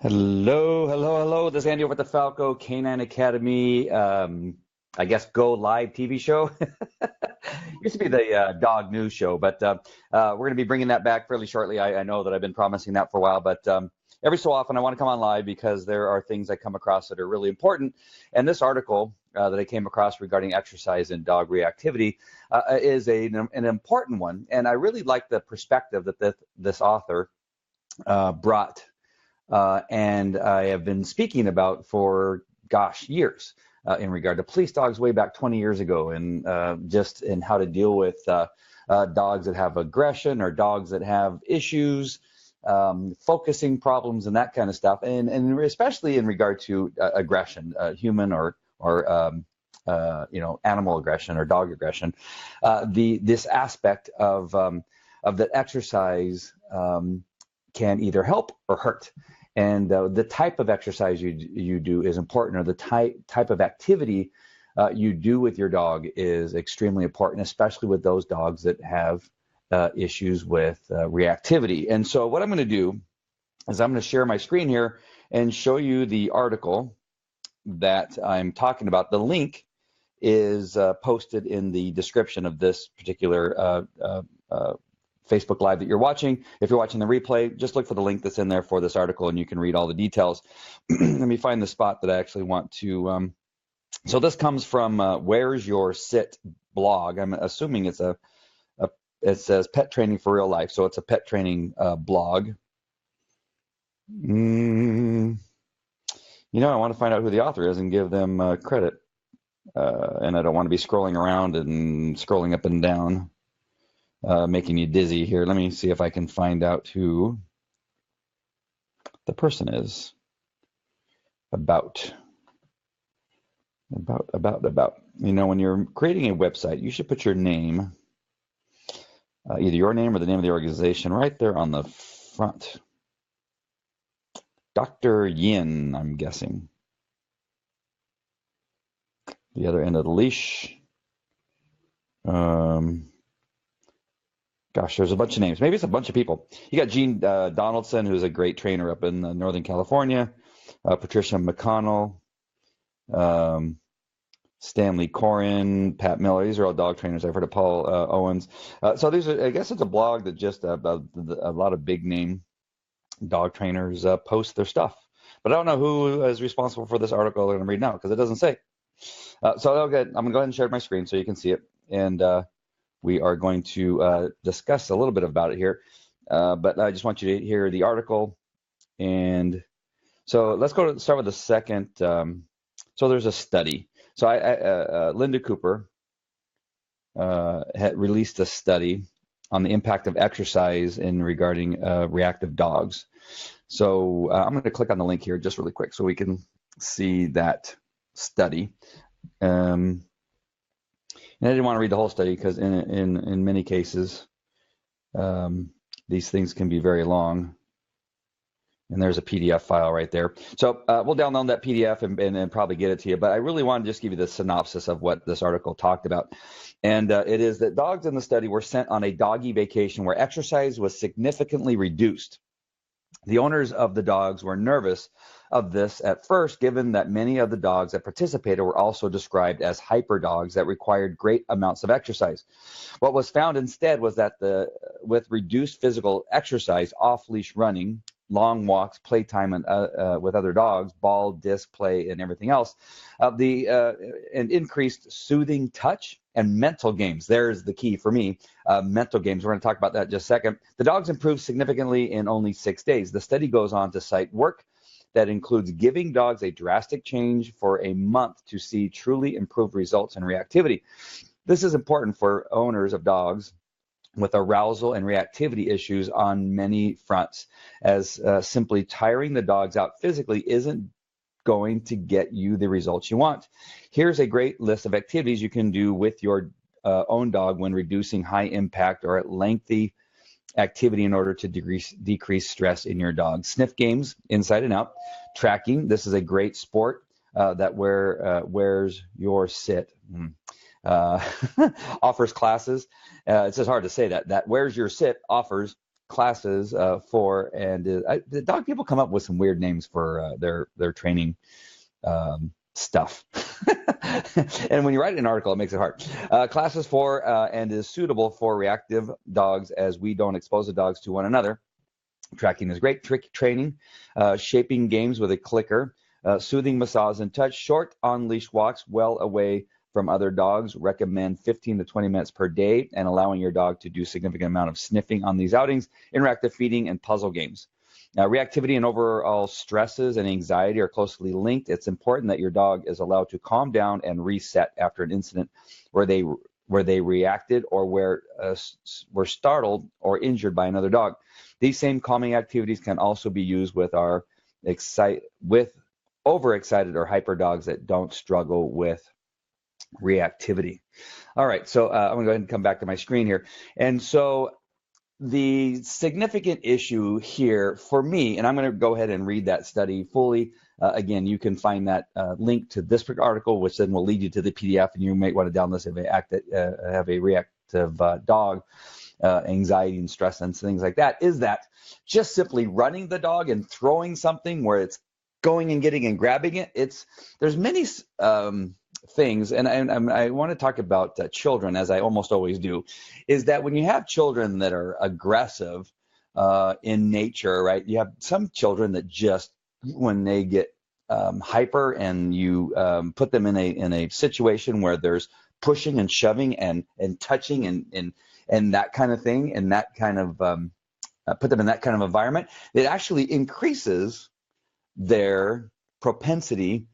Hello. This is Andy over at the Falco Canine Academy. I guess Go Live TV show. Used to be the dog news show, but we're going to be bringing that back fairly shortly. I know that I've been promising that for a while, but every so often I want to come on live because there are things I come across that are really important. And this article that I came across regarding exercise and dog reactivity is an important one. And I really like the perspective that this author brought and I have been speaking about for, years in regard to police dogs way back 20 years ago, and just in how to deal with dogs that have aggression or dogs that have issues, focusing problems, and that kind of stuff, and especially in regard to aggression, human or animal aggression or dog aggression. This aspect of the exercise can either help or hurt. And the type of exercise you do is important, or the type of activity you do with your dog is extremely important, especially with those dogs that have issues with reactivity. And so what I'm going to do is I'm going to share my screen here and show you the article that I'm talking about. The link is posted in the description of this particular Facebook Live that you're watching. If you're watching the replay, just look for the link that's in there for this article and you can read all the details. Let me find the spot that I actually want to. So this comes from Where's Your Sit blog. I'm assuming it says pet training for real life. So it's a pet training blog. I want to find out who the author is and give them credit. And I don't want to be scrolling around and scrolling up and down. Making you dizzy here. Let me see if I can find out who the person is. About. When you're creating a website, you should put your name, either your name or the name of the organization, right there on the front. Dr. Yin, I'm guessing. The other end of the leash. There's a bunch of names. Maybe it's a bunch of people. You got Gene Donaldson, who's a great trainer up in Northern California. Patricia McConnell, Stanley Corin, Pat Miller. These are all dog trainers. I've heard of Paul Owens. So I guess it's a blog that just a lot of big name dog trainers post their stuff. But I don't know who is responsible for this article that I'm going to read now because it doesn't say. So I'm going to go ahead and share my screen so you can see it. And we are going to discuss a little bit about it here, but I just want you to hear the article. And so let's start with the second. So there's a study. So Linda Cooper had released a study on the impact of exercise in regarding reactive dogs. So I'm going to click on the link here just really quick so we can see that study. And I didn't want to read the whole study because in many cases, these things can be very long. And there's a PDF file right there. So we'll download that PDF and probably get it to you. But I really want to just give you the synopsis of what this article talked about. And it is that dogs in the study were sent on a doggy vacation where exercise was significantly reduced. The owners of the dogs were nervous of this at first, given that many of the dogs that participated were also described as hyper dogs that required great amounts of exercise. What was found instead was that with reduced physical exercise, off-leash running, long walks, playtime with other dogs, ball, disc play, and everything else, and increased soothing touch and mental games. There's the key for me. Mental games. We're going to talk about that in just a second. The dogs improved significantly in only 6 days. The study goes on to cite work that includes giving dogs a drastic change for a month to see truly improved results in reactivity. This is important for owners of dogs with arousal and reactivity issues on many fronts, as simply tiring the dogs out physically isn't going to get you the results you want. Here's a great list of activities you can do with your own dog when reducing high impact or lengthy activity in order to decrease stress in your dog. Sniff games, inside and out. Tracking, this is a great sport that Where's Your Sit offers classes. It's just hard to say that Where's Your Sit offers classes for, and the dog people come up with some weird names for their training stuff. And when you write an article, it makes it hard. Classes for and is suitable for reactive dogs, as we don't expose the dogs to one another. Tracking is great. Trick training, shaping games with a clicker, soothing massage and touch, short on-leash walks well away from other dogs. Recommend 15 to 20 minutes per day, and allowing your dog to do significant amount of sniffing on these outings. Interactive feeding and puzzle games. Now, reactivity and overall stresses and anxiety are closely linked. It's important that your dog is allowed to calm down and reset after an incident where they reacted or were startled or injured by another dog. These same calming activities can also be used with overexcited or hyper dogs that don't struggle with reactivity. All right, so I'm going to go ahead and come back to my screen here. And so the significant issue here for me, and I'm going to go ahead and read that study fully. Again, you can find that link to this article, which then will lead you to the PDF, and you might want to download this if you have a reactive dog, anxiety and stress and things like that, is that just simply running the dog and throwing something where it's going and getting and grabbing it. There's many things, and I want to talk about children, as I almost always do, is that when you have children that are aggressive in nature, right? You have some children that just, when they get hyper and you put them in a situation where there's pushing and shoving and touching and that kind of thing, and that kind of put them in that kind of environment, it actually increases their propensity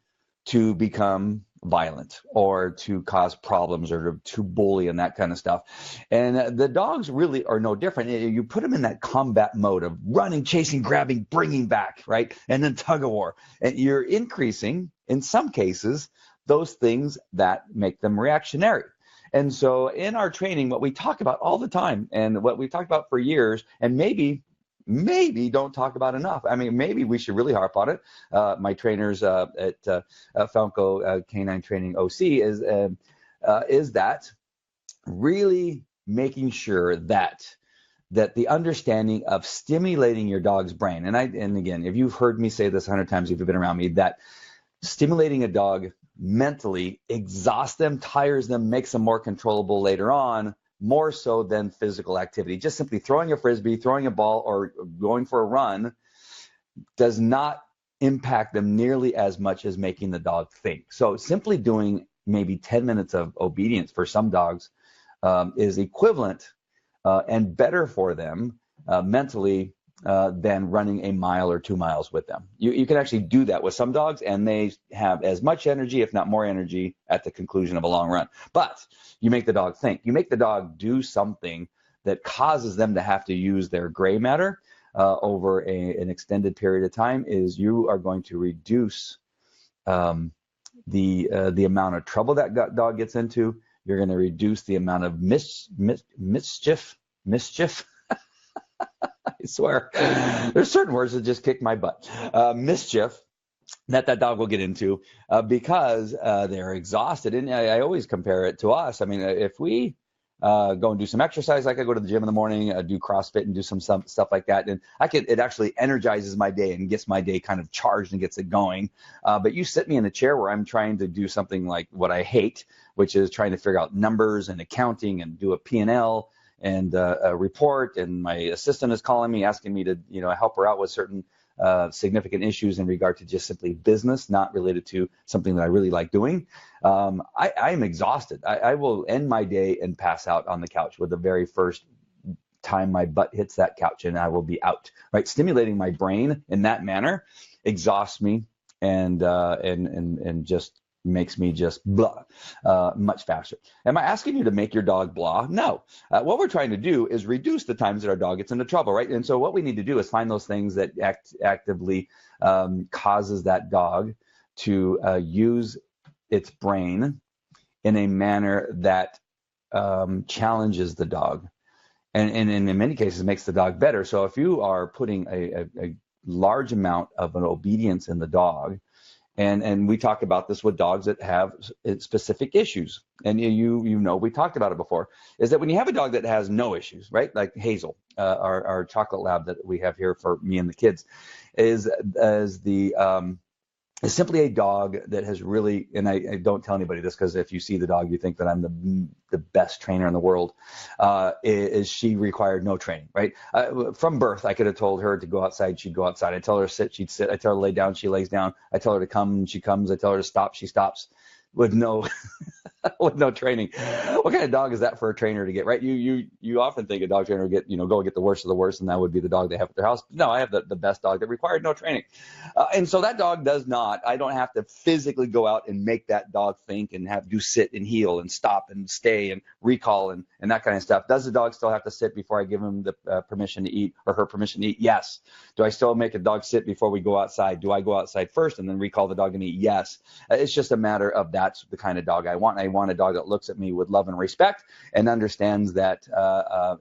to become violent or to cause problems or to bully and that kind of stuff. And the dogs really are no different. You put them in that combat mode of running, chasing, grabbing, bringing back, right? And then tug of war. And you're increasing, in some cases, those things that make them reactionary. And so in our training, what we talk about all the time, and what we've talked about for years, and maybe don't talk about enough. I mean, maybe we should really harp on it. My trainers at Falco Canine Training OC is that really making sure that the understanding of stimulating your dog's brain, and again, if you've heard me say this 100 times, if you've been around me, that stimulating a dog mentally exhausts them, tires them, makes them more controllable later on, more so than physical activity. Just simply throwing a frisbee, throwing a ball, or going for a run does not impact them nearly as much as making the dog think. So simply doing maybe 10 minutes of obedience for some dogs is equivalent and better for them mentally than running a mile or 2 miles with them. You can actually do that with some dogs, and they have as much energy, if not more energy, at the conclusion of a long run. But you make the dog think. You make the dog do something that causes them to have to use their gray matter over an extended period of time. Is you are going to reduce the amount of trouble that dog gets into. You're going to reduce the amount of mischief. I swear, there's certain words that just kick my butt. Mischief that dog will get into because they're exhausted. And I always compare it to us. I mean, if we go and do some exercise, like I go to the gym in the morning, do CrossFit and do some stuff like that, and it actually energizes my day and gets my day kind of charged and gets it going. But you sit me in a chair where I'm trying to do something like what I hate, which is trying to figure out numbers and accounting and do a P&L and a report, and my assistant is calling me asking me to help her out with certain significant issues in regard to just simply business, not related to something that I really like doing. I am exhausted. I will end my day and pass out on the couch with the very first time my butt hits that couch, and I will be out. Right, stimulating my brain in that manner exhausts me and just makes me just blah much faster. Am I asking you to make your dog blah? No. What we're trying to do is reduce the times that our dog gets into trouble, right? And so what we need to do is find those things that actively causes that dog to use its brain in a manner that challenges the dog, and in many cases makes the dog better. So if you are putting a large amount of an obedience in the dog, And we talk about this with dogs that have specific issues. And you know, we talked about it before, is that when you have a dog that has no issues, right? Like Hazel, our chocolate lab that we have here for me and the kids, is is simply a dog that has really, and I don't tell anybody this because if you see the dog, you think that I'm the best trainer in the world. Is she required no training, right? From birth, I could have told her to go outside, she'd go outside. I tell her to sit, she'd sit. I tell her to lay down, she lays down. I tell her to come, she comes. I tell her to stop, she stops, with no with no training. What kind of dog is that for a trainer to get, right? You often think a dog trainer would get, go get the worst of the worst, and that would be the dog they have at their house. No, I have the best dog that required no training. And so that dog does not, I don't have to physically go out and make that dog think and have do sit and heel and stop and stay and recall and that kind of stuff. Does the dog still have to sit before I give him the permission to eat, or her permission to eat? Yes. Do I still make a dog sit before we go outside? Do I go outside first and then recall the dog and eat? Yes. It's just a matter of that's the kind of dog I want. I want a dog that looks at me with love and respect and understands that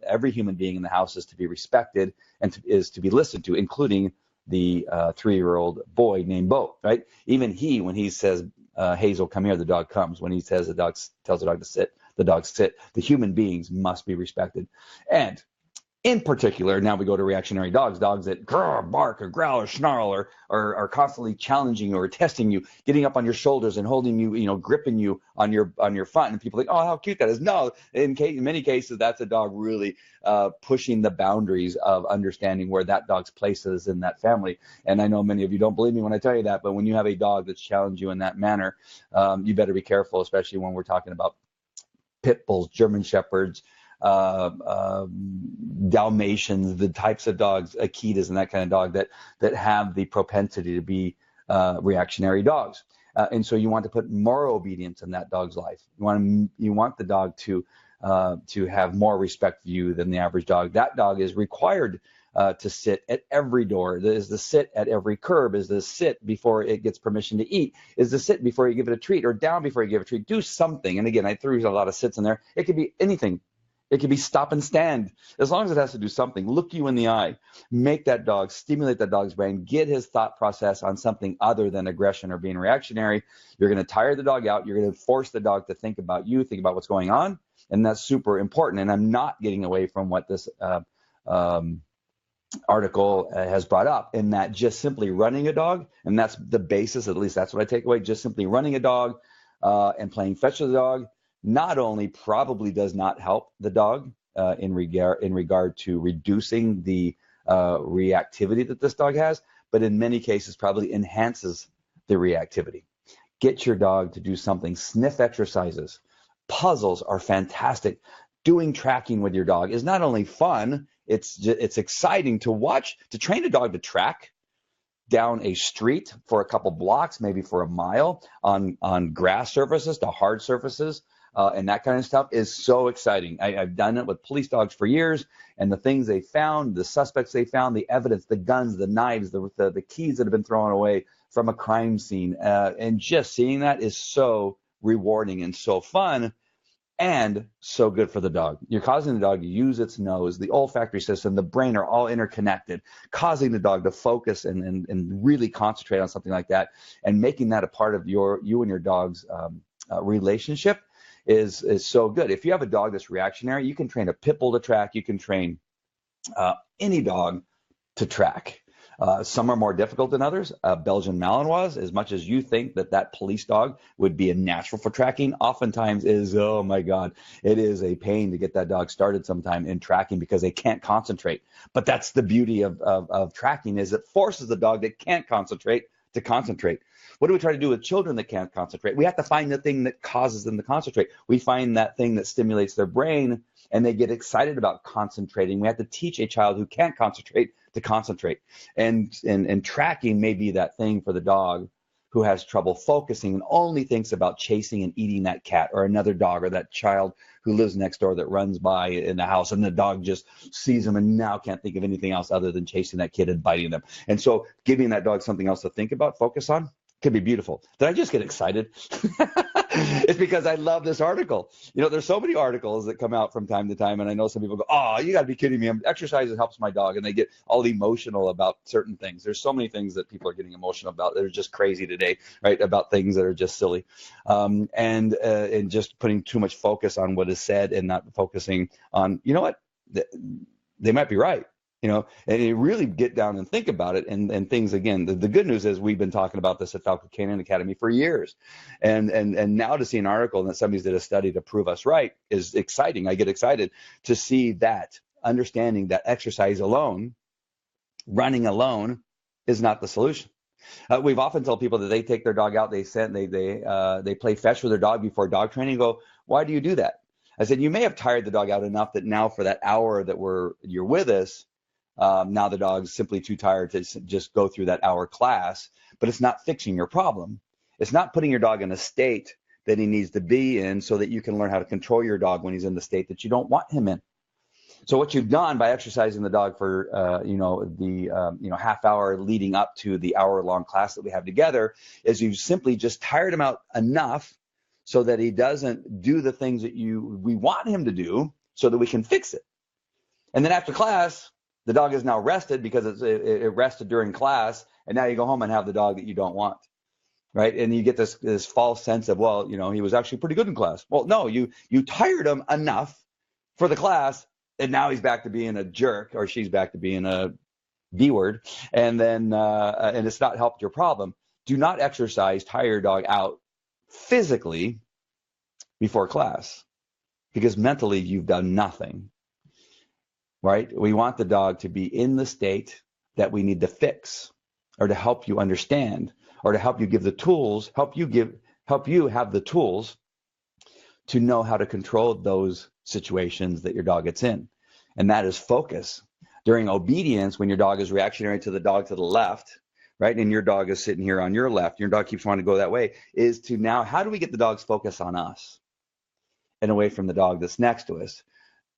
every human being in the house is to be respected and is to be listened to, including the 3-year-old boy named Bo, right? Even he, when he says, Hazel, come here, the dog comes. When he says tells the dog to sit, the dogs sit. The human beings must be respected. And in particular, now we go to reactionary dogs, dogs that grr, bark or growl or snarl or are constantly challenging you or testing you, getting up on your shoulders and holding you, gripping you on your front. And people think, oh, how cute that is. No, in many cases, that's a dog really pushing the boundaries of understanding where that dog's place is in that family. And I know many of you don't believe me when I tell you that, but when you have a dog that's challenged you in that manner, you better be careful, especially when we're talking about pit bulls, German shepherds, Dalmatians, the types of dogs, Akitas, and that kind of dog that have the propensity to be reactionary dogs. And so you want to put more obedience in that dog's life. You want the dog to have more respect for you than the average dog. That dog is required to sit at every door. Is the sit at every curb. Is the sit before it gets permission to eat. Is the sit before you give it a treat, or down before you give it a treat. Do something. And again, I threw a lot of sits in there. It could be anything. It could be stop and stand. As long as it has to do something, look you in the eye, make that dog, stimulate that dog's brain, get his thought process on something other than aggression or being reactionary. You're going to tire the dog out. You're going to force the dog to think about you, think about what's going on. And that's super important. And I'm not getting away from what this article has brought up, in that just simply running a dog, and that's the basis, at least that's what I take away, just simply running a dog and playing fetch with the dog, not only probably does not help the dog in regard to reducing the reactivity that this dog has, but in many cases probably enhances the reactivity. Get your dog to do something. Sniff exercises. Puzzles are fantastic. Doing tracking with your dog is not only fun, it's exciting to watch. To train a dog to track down a street for a couple blocks, maybe for a mile, on grass surfaces to hard surfaces, and that kind of stuff is so exciting. I've done it with police dogs for years, and the things they found, the suspects they found, the evidence, the guns, the knives, the keys that have been thrown away from a crime scene, and just seeing that is so rewarding and so fun. And so good for the dog. You're causing the dog to use its nose, the olfactory system, the brain are all interconnected, causing the dog to focus and really concentrate on something like that, and making that a part of you and your dog's relationship is so good. If you have a dog that's reactionary, you can train a pit bull to track. You can train any dog to track. Some are more difficult than others. Belgian Malinois, as much as you think that police dog would be a natural for tracking, oftentimes is, oh my God, it is a pain to get that dog started sometime in tracking because they can't concentrate. But that's the beauty of tracking, is it forces the dog that can't concentrate to concentrate. What do we try to do with children that can't concentrate? We have to find the thing that causes them to concentrate. We find that thing that stimulates their brain and they get excited about concentrating. We have to teach a child who can't concentrate to concentrate. And tracking may be that thing for the dog who has trouble focusing and only thinks about chasing and eating that cat or another dog or that child who lives next door that runs by in the house, and the dog just sees them and now can't think of anything else other than chasing that kid and biting them. And so giving that dog something else to think about, focus on, could be beautiful. Did I just get excited? It's because I love this article. There's so many articles that come out from time to time, and I know some people go, "Oh, you got to be kidding me! Exercise helps my dog," and they get all emotional about certain things. There's so many things that people are getting emotional about that are just crazy today, right? About things that are just silly, and just putting too much focus on what is said and not focusing on, what, they might be right. And you really get down and think about it, and things, again, the good news is we've been talking about this at Falco Canine Academy for years, and now to see an article that somebody's did a study to prove us right is exciting. I get excited to see that, understanding that exercise alone, running alone, is not the solution. We've often told people that they take their dog out, they play fetch with their dog before dog training, and go, "Why do you do that?" I said, "You may have tired the dog out enough that now for that hour that you're with us, now the dog's simply too tired to just go through that hour class, but it's not fixing your problem. It's not putting your dog in a state that he needs to be in so that you can learn how to control your dog when he's in the state that you don't want him in." So what you've done by exercising the dog for, the half hour leading up to the hour-long class that we have together is you've simply just tired him out enough so that he doesn't do the things that we want him to do so that we can fix it. And then after class, the dog is now rested because it rested during class, and now you go home and have the dog that you don't want, right? And you get this false sense of, well, he was actually pretty good in class. Well, no, you tired him enough for the class, and now he's back to being a jerk, or she's back to being a B word, and then and it's not helped your problem. Do not exercise, tire your dog out physically before class, because mentally you've done nothing. Right? We want the dog to be in the state that we need to fix, or to help you understand, or to help you give the tools, help you have the tools to know how to control those situations that your dog gets in. And that is focus. During obedience, when your dog is reactionary to the dog to the left, right, and your dog is sitting here on your left, your dog keeps wanting to go that way, is to now, how do we get the dog's focus on us and away from the dog that's next to us?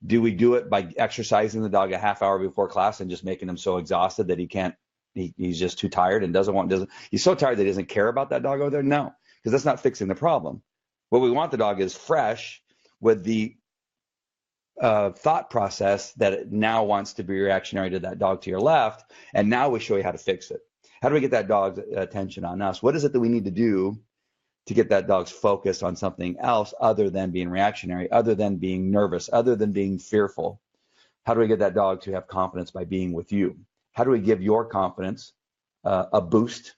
Do we do it by exercising the dog a half hour before class and just making him so exhausted that he's just too tired and he's so tired that he doesn't care about that dog over there? No, because that's not fixing the problem. What we want the dog is fresh with the thought process that it now wants to be reactionary to that dog to your left, and now we show you how to fix it. How do we get that dog's attention on us? What is it that we need to do to get that dog's focus on something else other than being reactionary, other than being nervous, other than being fearful? How do we get that dog to have confidence by being with you? How do we give your confidence a boost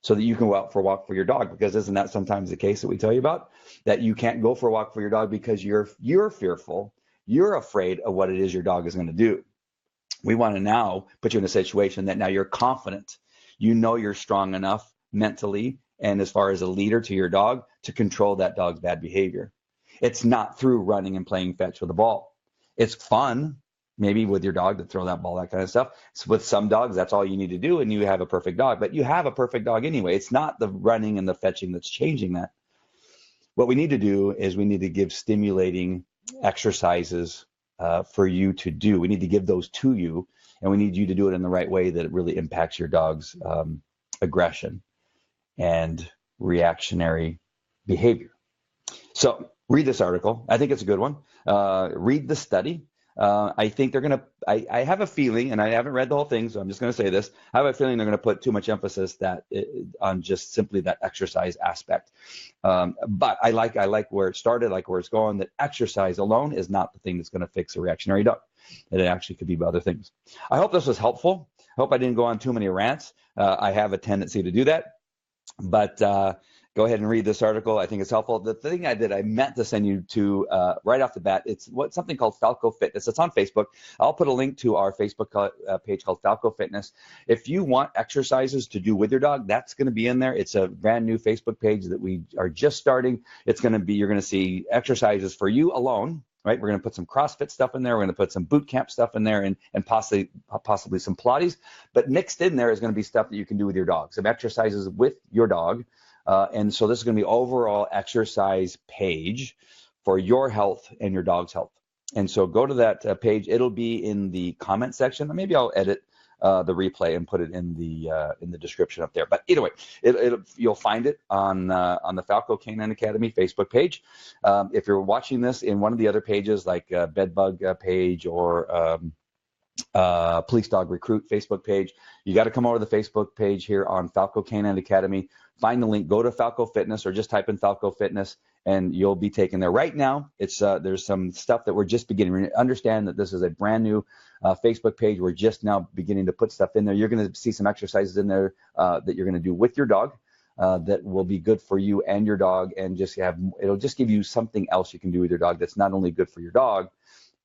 so that you can go out for a walk for your dog? Because isn't that sometimes the case that we tell you about? That you can't go for a walk for your dog because you're fearful, you're afraid of what it is your dog is going to do. We want to now put you in a situation that now you're confident. You know you're strong enough mentally and as far as a leader to your dog to control that dog's bad behavior. It's not through running and playing fetch with the ball. It's fun, maybe with your dog, to throw that ball, that kind of stuff. So with some dogs, that's all you need to do, and you have a perfect dog. But you have a perfect dog anyway. It's not the running and the fetching that's changing that. What we need to do is we need to give stimulating exercises for you to do. We need to give those to you, and we need you to do it in the right way that it really impacts your dog's aggression and reactionary behavior. So read this article. I think it's a good one. Read the study. I think they're going to, I have a feeling, and I haven't read the whole thing, so I'm just going to say this. I have a feeling they're going to put too much emphasis on just simply that exercise aspect. But I like where it started, I like where it's going, that exercise alone is not the thing that's going to fix a reactionary dog. It actually could be other things. I hope this was helpful. I hope I didn't go on too many rants. I have a tendency to do that. But go ahead and read this article. I think it's helpful. The thing I meant to send you to right off the bat, it's something called Falco Fitness. It's on Facebook. I'll put a link to our Facebook page called Falco Fitness. If you want exercises to do with your dog, that's going to be in there. It's a brand new Facebook page that we are just starting. It's going to be, you're going to see exercises for you alone. Right, we're going to put some CrossFit stuff in there. We're going to put some boot camp stuff in there, and possibly some Pilates. But mixed in there is going to be stuff that you can do with your dog, some exercises with your dog. And so this is going to be overall exercise page for your health and your dog's health. And so go to that page. It'll be in the comment section. Maybe I'll edit the replay and put it in the description up there. But either way, you'll find it on the Falco Canine Academy Facebook page. If you're watching this in one of the other pages, like Bedbug page or Police Dog Recruit Facebook page, you got to come over to the Facebook page here on Falco Canine Academy. Find the link, go to Falco Fitness, or just type in Falco Fitness, and you'll be taken there. Right now, it's there's some stuff that we're just beginning. We understand that this is a brand new Facebook page. We're just now beginning to put stuff in there. You're going to see some exercises in there that you're going to do with your dog that will be good for you and your dog, and it'll just give you something else you can do with your dog that's not only good for your dog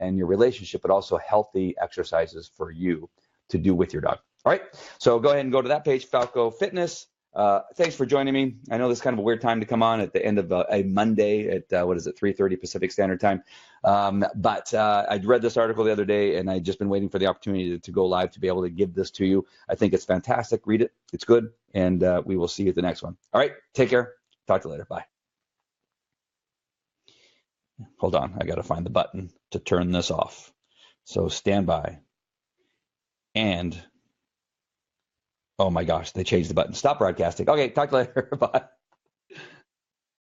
and your relationship, but also healthy exercises for you to do with your dog. All right, so go ahead and go to that page, Falco Fitness. Thanks for joining me. I know this is kind of a weird time to come on at the end of a Monday at, 3:30 Pacific Standard Time. But I read this article the other day, and I'd just been waiting for the opportunity to go live to be able to give this to you. I think it's fantastic. Read it. It's good. And we will see you at the next one. All right, take care. Talk to you later. Bye. Hold on. I got to find the button to turn this off. So stand by. And oh my gosh, they changed the button. Stop broadcasting. Okay, talk to you later. Bye.